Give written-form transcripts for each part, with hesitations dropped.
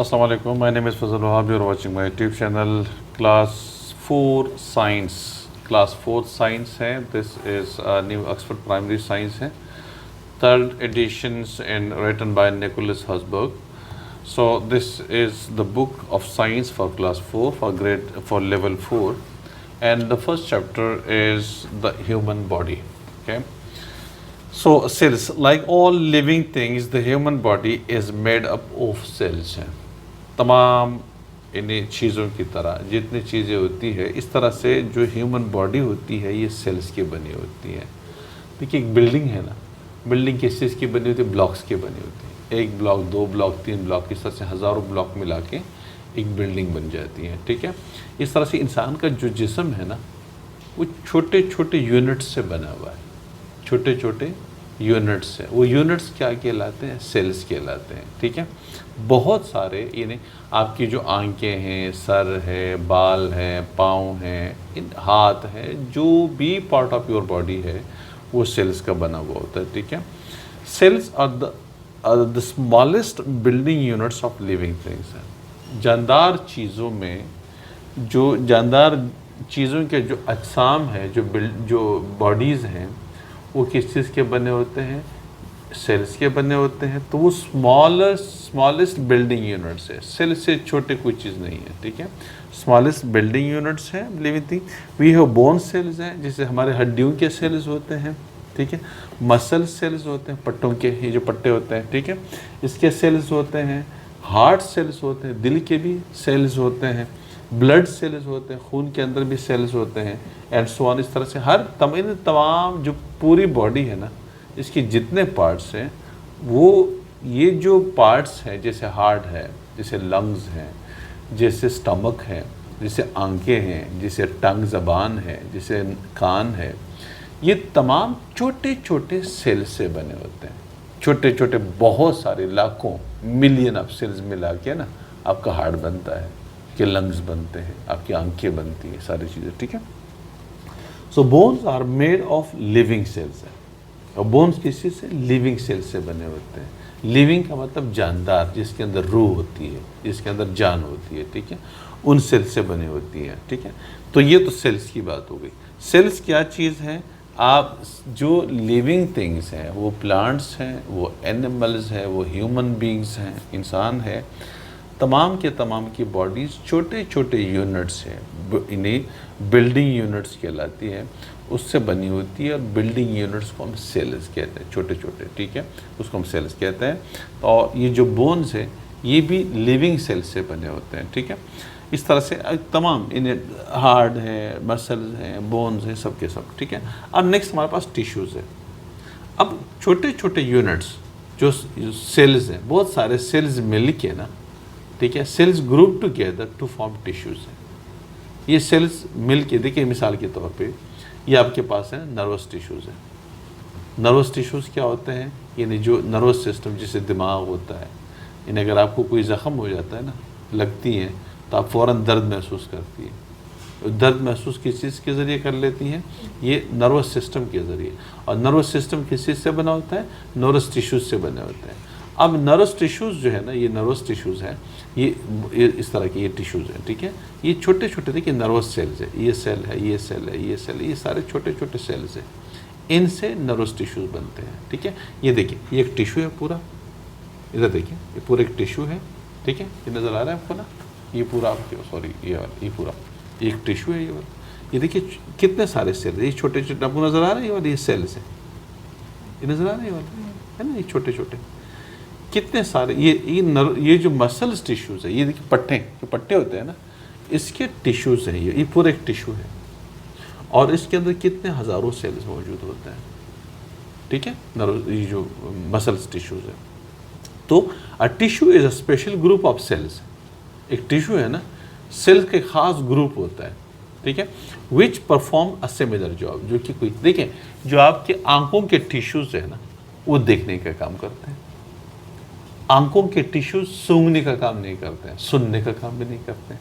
Assalamu alaikum. My name is Fazal Wahab. You are watching my YouTube channel Class 4 Science. Class 4 Science है. This is a new Oxford Primary Science है. Third editions and written by Nicholas Horsburg. So this is the book of science for class 4 for level 4, and the first chapter is the human body. Okay. So cells, like all living things, the human body is made up of cells हैं. तमाम इन्हीं चीज़ों की तरह जितनी चीज़ें होती है, इस तरह से जो ह्यूमन बॉडी होती है ये सेल्स की बनी होती है. देखिए एक बिल्डिंग है ना, बिल्डिंग किस चीज़ की बनी होती है? ब्लॉक्स की बनी होती है. एक ब्लॉक, दो ब्लॉक, तीन ब्लॉक, इस तरह से हज़ारों ब्लॉक मिला के एक बिल्डिंग बन जाती है. ठीक है. इस तरह से इंसान का जो जिस्म है ना, वो छोटे छोटे यूनिट्स से बना हुआ है. छोटे छोटे यूनिट्स हैं. वो यूनिट्स क्या कहलाते हैं? सेल्स कहलाते हैं. ठीक है. बहुत सारे यानी आपकी जो आंखें हैं, सर है, बाल हैं, पाँव हैं, इन हाथ है, जो भी पार्ट ऑफ योर बॉडी है वो सेल्स का बना हुआ होता है. ठीक है. Cells are the smallest building units of living things हैं. जानदार चीज़ों में जो जानदार चीज़ों के जो अजसाम है, जो बॉडीज़ हैं, वो किस चीज़ के बने होते हैं? सेल्स के बने होते हैं. तो वो स्मॉलेस्ट बिल्डिंग यूनिट्स है. सेल से छोटे कोई चीज़ नहीं है. ठीक है. स्मॉलेस्ट बिल्डिंग यूनिट्स हैं living thing. We have bone cells हैं, जैसे हमारे हड्डियों के सेल्स होते हैं. ठीक है. मसल सेल्स होते हैं, पट्टों के, ये जो पट्टे होते हैं. ठीक है. इसके सेल्स होते हैं. हार्ट सेल्स होते हैं, दिल के भी सेल्स होते हैं. ब्लड सेल्स होते हैं, खून के अंदर भी सेल्स होते हैं, एंड सो ऑन. इस तरह से हर तमाम जो पूरी बॉडी है ना, इसके जितने पार्ट्स हैं, वो ये जो पार्ट्स हैं, जैसे हार्ट है, जैसे लंग्स हैं, जैसे स्टमक है, जैसे आंखें हैं, जैसे टंग ज़बान है, जैसे कान है, ये तमाम छोटे छोटे सेल से बने होते हैं. छोटे छोटे बहुत सारे लाखों मिलियन ऑफ सेल्स मिला के ना आपका हार्ट बनता है, के लंग्स बनते हैं, आपकी आंखें बनती हैं, सारी चीज़ें. ठीक है. So bones are made of living cells है. और बोन्स किस चीज़ से? लिविंग सेल्स से बने होते हैं. लिविंग का मतलब जानदार, जिसके अंदर रूह होती है, जिसके अंदर जान होती है. ठीक है. उन सेल्स से बने होती है. ठीक है. तो ये तो सेल्स की बात हो गई. सेल्स क्या चीज़ है? आप जो लिविंग थिंग्स हैं, वो प्लांट्स हैं, वो एनिमल्स हैं, वो ह्यूमन बींग्स हैं, इंसान है, तमाम के तमाम की बॉडीज़ छोटे छोटे यूनिट्स हैं. इन्हें बिल्डिंग यूनिट्स कहलाती है, उससे बनी होती है. और बिल्डिंग यूनिट्स को हम सेल्स कहते हैं, छोटे छोटे. ठीक है. उसको हम सेल्स कहते हैं. और ये जो बोन्स है, ये भी लिविंग सेल्स से बने होते हैं. ठीक है. इस तरह से तमाम इन्हें हार्ट है, मसल्स हैं, बोन्स हैं, सब के सब. ठीक है. अब नेक्स्ट हमारे पास टिश्यूज़ है. अब छोटे छोटे यूनिट्स जो सेल्स हैं, बहुत सारे सेल्स मिल के ना, ठीक है, cells group together to form tissues हैं. ये सेल्स मिल के, देखिए मिसाल के तौर पे ये आपके पास है नर्वस टिश्यूज़ है. नर्वस टिश्यूज़ क्या होते हैं? यानी जो नर्वस सिस्टम, जिसे दिमाग होता है, यानी अगर आपको कोई ज़ख़म हो जाता है ना, लगती हैं, तो आप फ़ौरन दर्द महसूस करती है. दर्द महसूस किस चीज़ के ज़रिए कर लेती हैं? ये नर्वस सिस्टम के ज़रिए. और नर्वस सिस्टम किस चीज़ से बना होता है? नर्वस टिश्यूज़ से बने होते हैं. अब नर्वस टिश्यूज़ जो है ना, ये नर्वस टिश्यूज़ हैं, ये इस तरह के ये टिश्यूज़ हैं. ठीक है. ये छोटे छोटे, देखिए नर्वस सेल्स है, ये सेल है, ये सेल है, ये सेल है, ये सारे छोटे छोटे सेल्स हैं. इनसे नर्वस टिश्यूज़ बनते हैं. ठीक है. ये देखिए, ये एक टिश्यू है पूरा. इधर देखिए, ये पूरा एक टिश्यू है. ठीक है. ये नज़र आ रहा है आपको ना? ये पूरा आपके, सॉरी, ये पूरा एक टिश्यू है. ये देखिए कितने सारे सेल है. ये छोटे छोटे आपको नज़र आ रहे हैं, ये वाले ये सेल्स हैं. ये नज़र आ रहे हैं, ये वाले है ना, ये छोटे छोटे कितने सारे. ये जो मसल्स टिश्यूज़ है, ये देखिए पट्टे, जो पट्टे होते हैं ना, इसके टिश्यूज़ हैं. ये पूरा एक टिश्यू है. और इसके अंदर कितने हज़ारों सेल्स मौजूद होते हैं. ठीक है. ये जो मसल्स टिश्यूज़ है, तो a tissue is a special group of cells. एक टिश्यू है ना, सेल्स के ख़ास ग्रुप होता है. ठीक है. Which perform a similar job. जो कि कोई, देखें, जो आपके आंखों के टिश्यूज़ है ना, वो देखने का काम करते हैं. आंखों के टिश्यूज सूंघने का काम नहीं करते हैं, सुनने का काम भी नहीं करते हैं.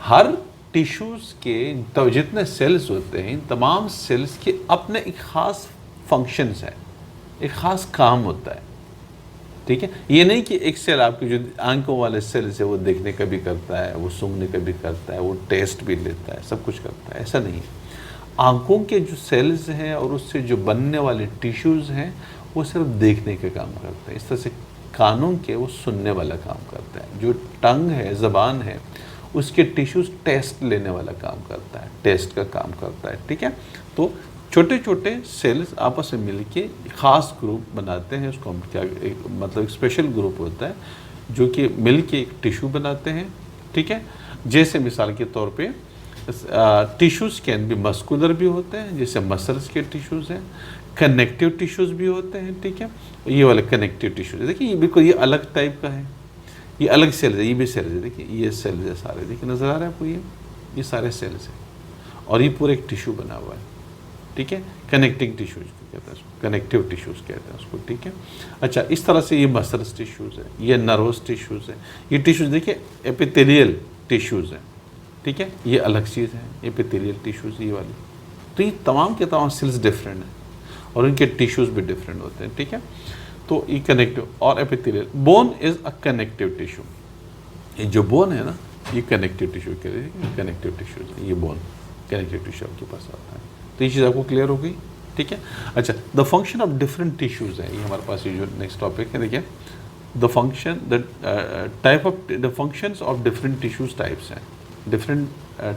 हर टिश्यूज़ के तो जितने सेल्स होते हैं, इन तमाम सेल्स के अपने एक ख़ास फंक्शंस है, एक ख़ास काम होता है. ठीक है, ये नहीं कि एक सेल आपकी जो आंखों वाले सेल्स है वो देखने का भी करता है, वो सूंघने का भी करता है, वो टेस्ट भी लेता है, सब कुछ करता है, ऐसा नहीं है। आंखों के जो सेल्स हैं और उससे जो बनने वाले टिश्यूज़ हैं वो सिर्फ देखने का काम करते हैं। इस तरह से कानों के वो सुनने वाला काम करता है। जो टंग है, ज़बान है, उसके टिश्यूज़ टेस्ट लेने वाला काम करता है, टेस्ट का काम करता है। ठीक है, तो छोटे छोटे सेल्स आपस में मिलके ख़ास ग्रुप बनाते हैं। उसको हम क्या मतलब एक स्पेशल ग्रुप होता है जो कि मिलके एक टिश्यू बनाते हैं। ठीक है, जैसे मिसाल के तौर पे टिश्यूज़ कैन भी मस्कुलर भी होते हैं, जैसे मसल्स के टिश्यूज़ हैं, कनेक्टिव टिश्यूज़ भी होते हैं। ठीक है, ये वाले कनेक्टिव टिश्यूज़ देखिए, ये बिल्कुल ये अलग टाइप का है, ये अलग सेल्स है, ये भी सेल्स है। देखिए ये सेल्स है सारे, देखिए नज़र आ रहा है आपको, ये सारे सेल्स हैं और ये पूरा एक टिश्यू बना हुआ है। ठीक है, कनेक्टिंग टिश्यूज कहते हैं उसको, कनेक्टिव टिश्यूज कहते हैं उसको। ठीक है, अच्छा, इस तरह से ये मसल्स टिश्यूज़ है, ये नर्वस टिश्यूज़ है, ये टिश्यूज़ देखिए एपिथेलियल टिश्यूज़ हैं। ठीक है, ये अलग चीज़ है, एपिथेलियल टिश्यूज़ ये वाली। तो ये तमाम के तमाम सेल्स डिफरेंट हैं और इनके टिश्यूज़ भी डिफरेंट होते हैं। ठीक है, तो ये कनेक्टिव और epithelial. Bone is a connective tissue. ये जो बोन है ना, ये कनेक्टिव टिश्यू कह रहे हैं, कनेक्टिव टिश्यूज़ है, ये बोन कनेक्टिव टिश्यू आपके पास आता है। तो ये चीज़ आपको क्लियर हो गई। ठीक है, अच्छा, the function of different tissues है, ये हमारे पास ये जो नेक्स्ट टॉपिक है। देखिए the function, the type of the functions of different tissues types हैं, डिफरेंट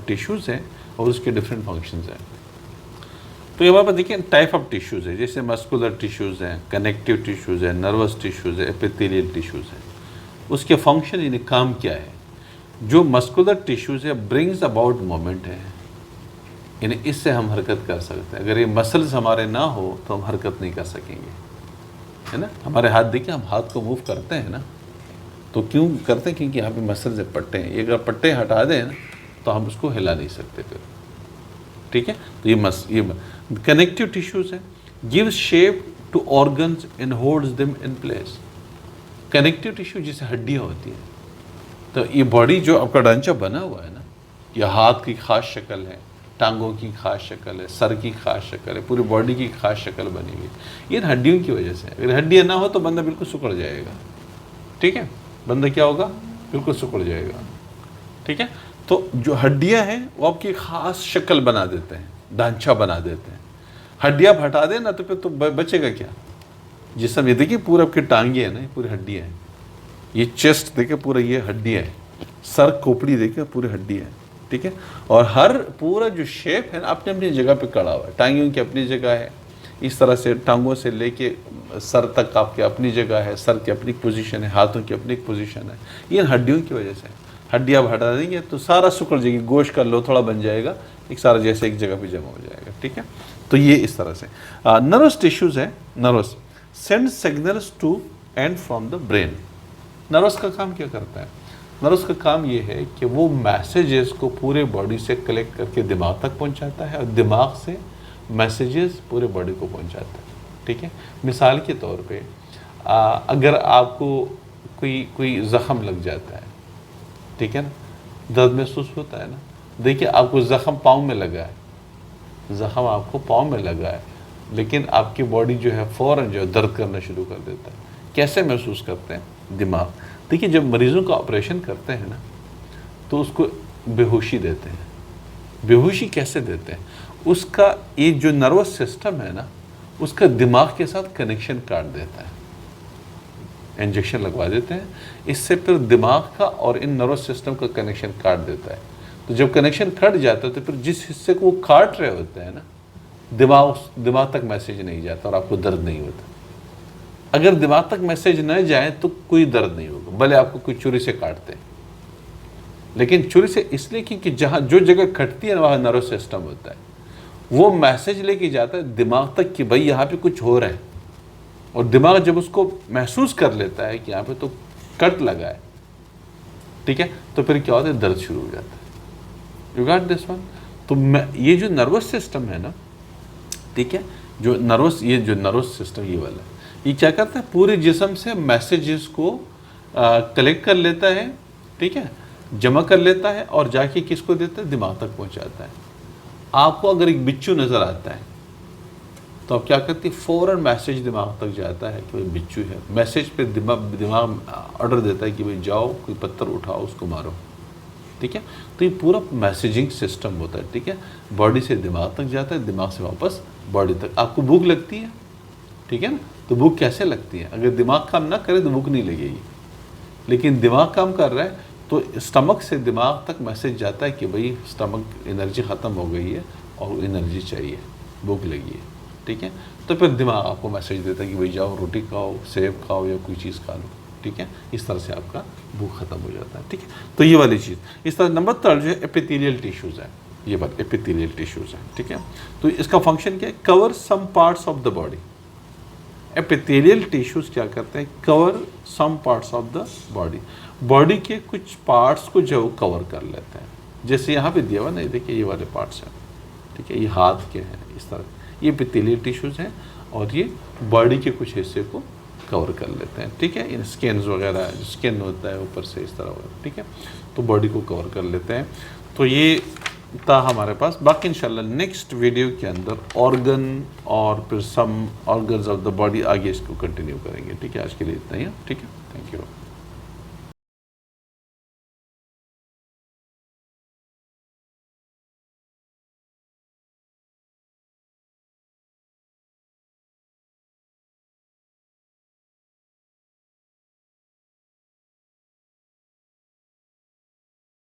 टिश्यूज़ हैं और उसके डिफरेंट फंक्शंस हैं। तो ये हमारे पास देखिए टाइप ऑफ टिश्यूज़ है, जैसे मस्कुलर टिश्यूज़ हैं, कनेक्टिव टिश्यूज़ है, नर्वस टिश्यूज़ है, एपिथेलियल टिश्यूज़ हैं। उसके फंक्शन यानी काम क्या है। जो मस्कुलर टिश्यूज़ है ब्रिंग्स अबाउट मोमेंट है, यानी इससे हम हरकत कर सकते हैं। अगर ये मसल्स हमारे ना हो तो हम हरकत नहीं कर सकेंगे, है ना। हमारे हाथ देखिए, हम हाथ को मूव करते हैं ना, तो क्यों करते हैं, क्योंकि यहाँ पे मसल्स है, पट्टे हैं। ये अगर पट्टे हटा दें ना तो हम उसको हिला नहीं सकते फिर। ठीक है, तो ये कनेक्टिव टिश्यूज़ है, gives shape to organs and holds them in place. Connective tissue जैसे हड्डियाँ होती हैं, तो ये बॉडी जो आपका ढांचा बना हुआ है ना, यह हाथ की खास शक्ल है, टांगों की खास शक्ल है, सर की खास शक्ल है, पूरी बॉडी की खास शक्ल बनी हुई है, ये हड्डियों की वजह से। अगर हड्डियाँ ना हो तो बंदा बिल्कुल सुकड़ जाएगा। ठीक है, बंदा क्या होगा, बिल्कुल सुकड़ जाएगा। ठीक है, तो जो हड्डियाँ हैं वो आपकी खास शक्ल बना देते हैं, ढांचा बना देते हैं। हड्डियाँ हटा दें ना तो फिर तो बचेगा क्या जिसम। ये देखिए पूरा आपकी टांगे है ना, ये पूरी हड्डियाँ हैं। ये चेस्ट देखिए पूरा ये हड्डियाँ है, सर खोपड़ी देखिए पूरी हड्डियाँ है। ठीक है, और हर पूरा जो शेप है ना अपनी अपनी जगह पे खड़ा हुआ है। टांगियों की अपनी जगह है, इस तरह से टांगों से लेके सर तक आपके अपनी जगह है, सर की अपनी पोजीशन है, हाथों की अपनी पोजीशन है। ये हड्डियों की वजह से। हड्डियाँ आप हटा देंगे तो सारा सुकड़ जाएगी, गोश्त का लोथड़ा बन जाएगा, एक सारा जैसे एक जगह पे जमा हो जाएगा। ठीक है, तो ये इस तरह से। नर्वस टिश्यूज़ है, nervous send signals to and from the brain. Nervous का काम क्या करता है, नर्वस का काम ये है कि वो मैसेजेस को पूरे बॉडी से कलेक्ट करके दिमाग तक पहुंचाता है और दिमाग से मैसेजेस पूरे बॉडी को पहुंचाता है। ठीक है, मिसाल के तौर पे अगर आपको कोई ज़ख़म लग जाता है, ठीक है ना, दर्द महसूस होता है ना। देखिए आपको ज़ख़म पाँव में लगा है, ज़ख़म आपको पाँव में लगा है, लेकिन आपकी बॉडी जो है फ़ौरन जो है दर्द करना शुरू कर देता है। कैसे महसूस करते हैं, दिमाग। देखिए जब मरीज़ों का ऑपरेशन करते हैं ना तो उसको बेहोशी देते हैं। बेहोशी कैसे देते हैं, उसका ये जो नर्वस सिस्टम है ना उसका दिमाग के साथ कनेक्शन काट देता है, इंजेक्शन लगवा देते हैं, इससे फिर दिमाग का और इन नर्वस सिस्टम का कनेक्शन काट देता है। तो जब कनेक्शन कट जाता है तो फिर जिस हिस्से को वो काट रहे होते हैं ना दिमाग तक मैसेज नहीं जाता और आपको दर्द नहीं होता। अगर दिमाग तक मैसेज न जाए तो कोई दर्द नहीं होगा, भले आपको कोई छुरी से काटते हैं, लेकिन छुरी से इसलिए क्योंकि जहाँ जो जगह कटती है वहाँ नर्वस सिस्टम होता है, वो मैसेज लेके जाता है दिमाग तक कि भाई यहाँ पे कुछ हो रहा है, और दिमाग जब उसको महसूस कर लेता है कि यहाँ पे तो कट लगा है, ठीक है, तो फिर क्या होता है, दर्द शुरू हो जाता है। You got this one. तो ये जो नर्वस सिस्टम है ना, ठीक है, जो नर्वस सिस्टम ये वाला है, ये क्या करता है, पूरे जिस्म से मैसेजेस को कलेक्ट कर लेता है, ठीक है, जमा कर लेता है और जाके किसको देता है, दिमाग तक पहुंचाता है। आपको अगर एक बिच्छू नज़र आता है, तो अब क्या करती है, फ़ौरन मैसेज दिमाग तक जाता है कि भाई बिच्छू है। मैसेज पे दिमाग ऑर्डर देता है कि भाई जाओ कोई पत्थर उठाओ उसको मारो, ठीक है। तो ये पूरा मैसेजिंग सिस्टम होता है, ठीक है। बॉडी से दिमाग तक जाता है, दिमाग से वापस बॉडी तक। आपको भूख लगती है, ठीक है ना, तो भूख कैसे लगती है? अगर दिमाग काम ना करे तो भूख नहीं लगेगी, लेकिन दिमाग काम कर रहा है तो स्टमक से दिमाग तक मैसेज जाता है कि भाई स्टमक एनर्जी ख़त्म हो गई है और एनर्जी चाहिए, भूख लगी है, ठीक है। तो फिर दिमाग आपको मैसेज देता है कि भाई जाओ रोटी खाओ, सेब खाओ या कोई चीज़ खा लो, ठीक है। इस तरह से आपका भूख खत्म हो जाता है, ठीक है। तो ये वाली चीज़ इस तरह। नंबर थर्ड जो है एपिथेलियल टिश्यूज़ है, ये बात एपिथेलियल टिश्यूज़ है, ठीक है। तो इसका फंक्शन क्या है? Cover some parts of the body. Epithelial tissues क्या करते हैं? Cover some parts of the body, body के कुछ पार्ट्स को जो कवर कर लेते हैं। जैसे यहाँ पे दिया हुआ नहीं, देखिए ये वाले पार्ट्स हैं, ठीक है, ये हाथ के हैं, इस तरह ये एपिथेलियल टिश्यूज़ हैं और ये बॉडी के कुछ हिस्से को कवर कर लेते हैं, ठीक है। इन स्किन्स वगैरह, स्किन होता है ऊपर से इस तरह वगैरह, ठीक है, तो बॉडी को कवर कर लेते हैं। तो ये था हमारे पास। बाकी इंशाल्लाह नेक्स्ट वीडियो के अंदर ऑर्गन और फिर some organs of the body आगे इसको कंटिन्यू करेंगे, ठीक है। आज के लिए इतना ही है, ठीक है। Thank you.